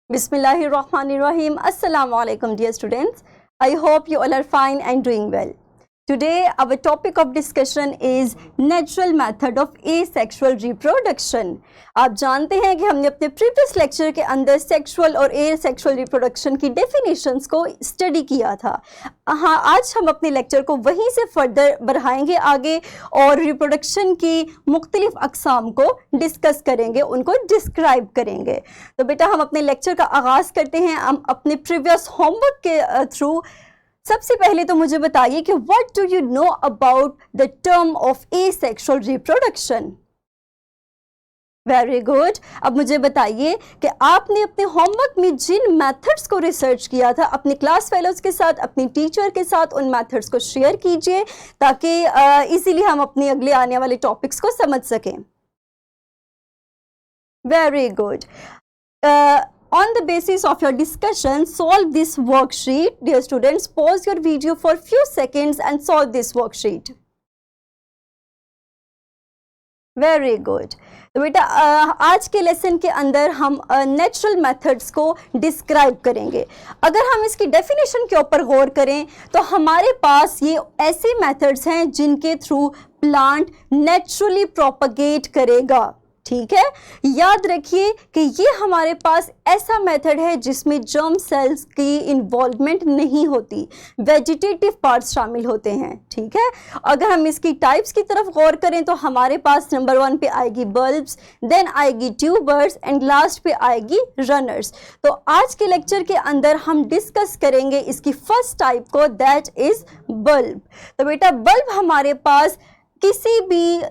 Bismillahirrahmanirrahim. Assalamu alaikum dear students. I hope you all are fine and doing well. Today our topic of discussion is natural method of asexual reproduction. आप जानते हैं कि हमने अपने previous lecture के अंदर sexual और asexual reproduction की डेफिनेशंस को स्टडी किया था। हाँ, आज हम अपने लेक्चर को वहीं से फर्दर बढ़ाएंगे आगे और रिप्रोडक्शन की मुख्तलिफ अक़साम को डिस्कस करेंगे, उनको डिस्क्राइब करेंगे। तो बेटा हम अपने लेक्चर का आगाज़ करते हैं हम अपने प्रीवियस होमवर्क के थ्रू। सबसे पहले तो मुझे बताइए कि what do you know about the term of asexual reproduction. Very good. अब मुझे बताइए कि आपने अपने होमवर्क में जिन मेथड्स को रिसर्च किया था अपने क्लास फेलोज के साथ, अपनी टीचर के साथ, उन मेथड्स को शेयर कीजिए ताकि इजीली हम अपने अगले आने वाले टॉपिक्स को समझ सकें। Very good. On the basis of your discussion, solve this worksheet. Dear students, pause your video for few seconds and solve this worksheet. Very good. तो बेटा आज के लेसन के अंदर हम नेचुरल मेथड्स को डिस्क्राइब करेंगे। अगर हम इसकी डेफिनेशन के ऊपर गौर करें तो हमारे पास ये ऐसे मेथड्स हैं जिनके थ्रू प्लांट नेचुरली प्रोपगेट करेगा। ठीक है, याद रखिए कि ये हमारे पास ऐसा मेथड है जिसमें जर्म सेल्स की इन्वॉल्वमेंट नहीं होती, वेजिटेटिव पार्ट्स शामिल होते हैं। ठीक है, अगर हम इसकी टाइप्स की तरफ गौर करें तो हमारे पास नंबर 1 पे आएगी बल्ब्स, देन आएगी ट्यूबर्स एंड लास्ट पे आएगी रनर्स। तो आज के लेक्चर के अंदर हम डिस्कस करेंगे इसकी फर्स्ट टाइप को, दैट इज बल्ब। तो बेटा बल्ब हमारे पास किसी भी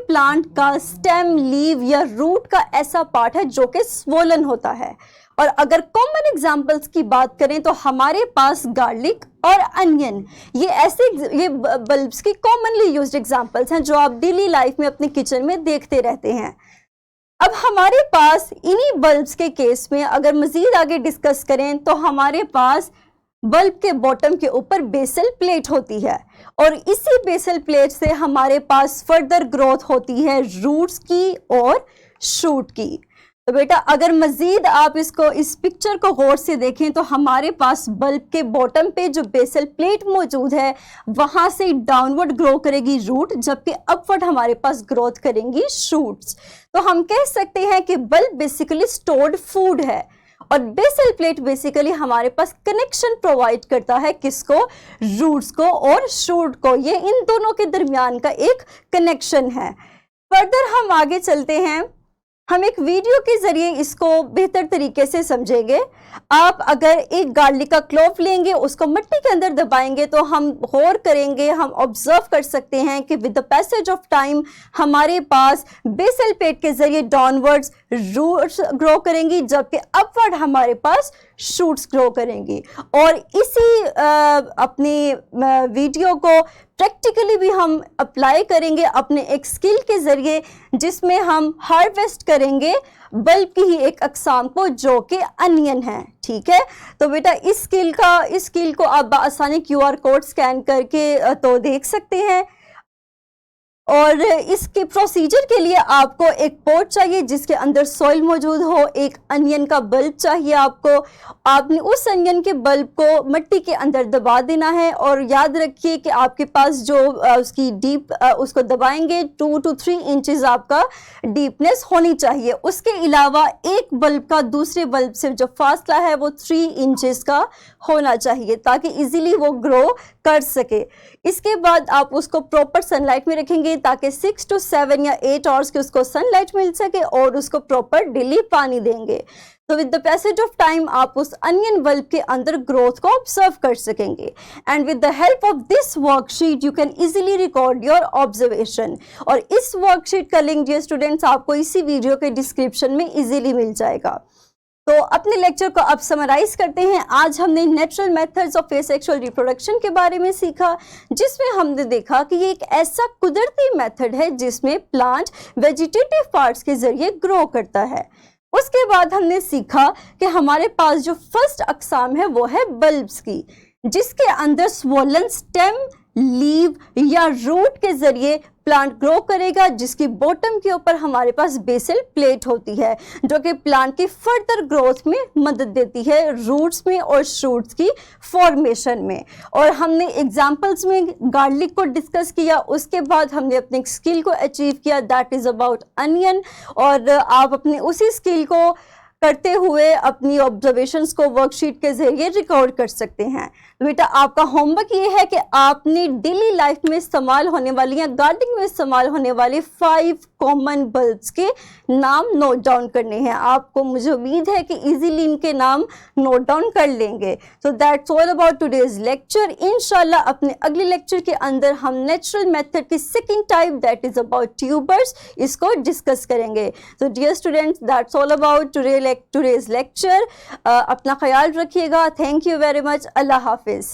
प्लांट का स्टेम, लीव या रूट का ऐसा पार्ट है जो कि स्वोलन होता है। और अगर कॉमन एग्जांपल्स की बात करें तो हमारे पास गार्लिक और अनियन, ये बल्ब्स की कॉमनली यूज्ड एग्जांपल्स हैं जो आप डेली लाइफ में अपने किचन में देखते रहते हैं। अब हमारे पास इन्हीं बल्ब्स के केस में अगर मजीद आगे डिस्कस करें तो हमारे पास बल्ब के बॉटम के ऊपर बेसल प्लेट होती है और इसी बेसल प्लेट से हमारे पास फर्दर ग्रोथ होती है रूट्स की और शूट की। तो बेटा अगर मजीद आप इस पिक्चर को गौर से देखें तो हमारे पास बल्ब के बॉटम पे जो बेसल प्लेट मौजूद है वहां से डाउनवर्ड ग्रो करेगी रूट, जबकि अपवर्ड हमारे पास ग्रोथ करेंगी शूट्स। तो हम कह सकते हैं कि बल्ब बेसिकली स्टोर्ड फूड है और बेसल प्लेट बेसिकली हमारे पास कनेक्शन प्रोवाइड करता है किसको, रूट्स को और शूट को। ये इन दोनों के दरमियान का एक कनेक्शन है। फर्दर हम आगे चलते हैं, हम एक वीडियो के जरिए इसको बेहतर तरीके से समझेंगे। आप अगर एक गार्लिक का क्लोव लेंगे, उसको मिट्टी के अंदर दबाएंगे तो हम गौर करेंगे, हम ऑब्जर्व कर सकते हैं कि with the passage of time हमारे पास बेसल प्लेट के जरिए डाउनवर्ड्स रूट्स ग्रो करेंगी, जबकि अपवर्ड हमारे पास शूट्स ग्रो करेंगी। और इसी अपनी वीडियो को प्रैक्टिकली भी हम अप्लाई करेंगे अपने एक स्किल के जरिए जिसमें हम हार्वेस्ट करेंगे बल्ब की ही एक अक़साम को जो कि अनियन है। ठीक है, तो बेटा इस स्किल को आप आसानी QR कोड स्कैन करके तो देख सकते हैं। और इसके प्रोसीजर के लिए आपको एक पॉट चाहिए जिसके अंदर सॉइल मौजूद हो, एक अनियन का बल्ब चाहिए आपको। आपने उस अनियन के बल्ब को मिट्टी के अंदर दबा देना है और याद रखिए कि आपके पास जो उसकी डीप उसको दबाएंगे 2 to 3 इंचेस आपका डीपनेस होनी चाहिए। उसके अलावा एक बल्ब का दूसरे बल्ब से जो फासला है वो 3 इंचेस का होना चाहिए ताकि इजीली वो ग्रो कर सके। इसके बाद आप उसको प्रॉपर सनलाइट में रखेंगे ताकि 6 to 7 या 8 आवर्स की उसको सनलाइट मिल सके और उसको प्रॉपर डेली पानी देंगे। तो with the passage of time आप उस अनियन बल्ब के अंदर ग्रोथ को ऑब्जर्व कर सकेंगे। And with the help of this worksheet you can easily record your observation. और इस वर्कशीट का लिंक डियर स्टूडेंट्स आपको इसी वीडियो के डिस्क्रिप्शन में इजीली मिल जाएगा। तो अपने लेक्चर को अब समराइज करते हैं। आज हमने natural methods of asexual reproduction के बारे में सीखा, जिसमें हमने देखा कि ये एक ऐसा कुदरती मेथड है जिसमें प्लांट वेजिटेटिव पार्ट्स के जरिए ग्रो करता है। उसके बाद हमने सीखा कि हमारे पास जो फर्स्ट अक़साम है वो है बल्ब्स की, जिसके अंदर स्वोलन स्टेम, लीव या रूट के जरिए प्लांट ग्रो करेगा, जिसकी बॉटम के ऊपर हमारे पास बेसल प्लेट होती है जो कि प्लांट की फर्दर ग्रोथ में मदद देती है, रूट्स में और शूट्स की फॉर्मेशन में। और हमने एग्जांपल्स में गार्लिक को डिस्कस किया, उसके बाद हमने अपने स्किल को अचीव किया, दैट इज़ अबाउट अनियन। और आप अपने उसी स्किल को करते हुए अपनी ऑब्जर्वेशंस को वर्कशीट के जरिए रिकॉर्ड कर सकते हैं। तो बेटा आपका होमवर्क ये है कि आपने डेली लाइफ में इस्तेमाल होने वाली या गार्डनिंग में इस्तेमाल होने वाले 5 कॉमन बल्ब्स के नाम नोट डाउन करने हैं। आपको मुझे उम्मीद है कि इजीली इनके नाम नोट डाउन कर लेंगे। So that's all about today's lecture. इंशाल्लाह अपने अगले लेक्चर के अंदर हम नेचुरल मेथड की second type that is about tubers इसको डिस्कस करेंगे। तो dear students that's all about today's lecture. अपना ख्याल रखिएगा। Thank you very much. अल्लाह हाफिज़।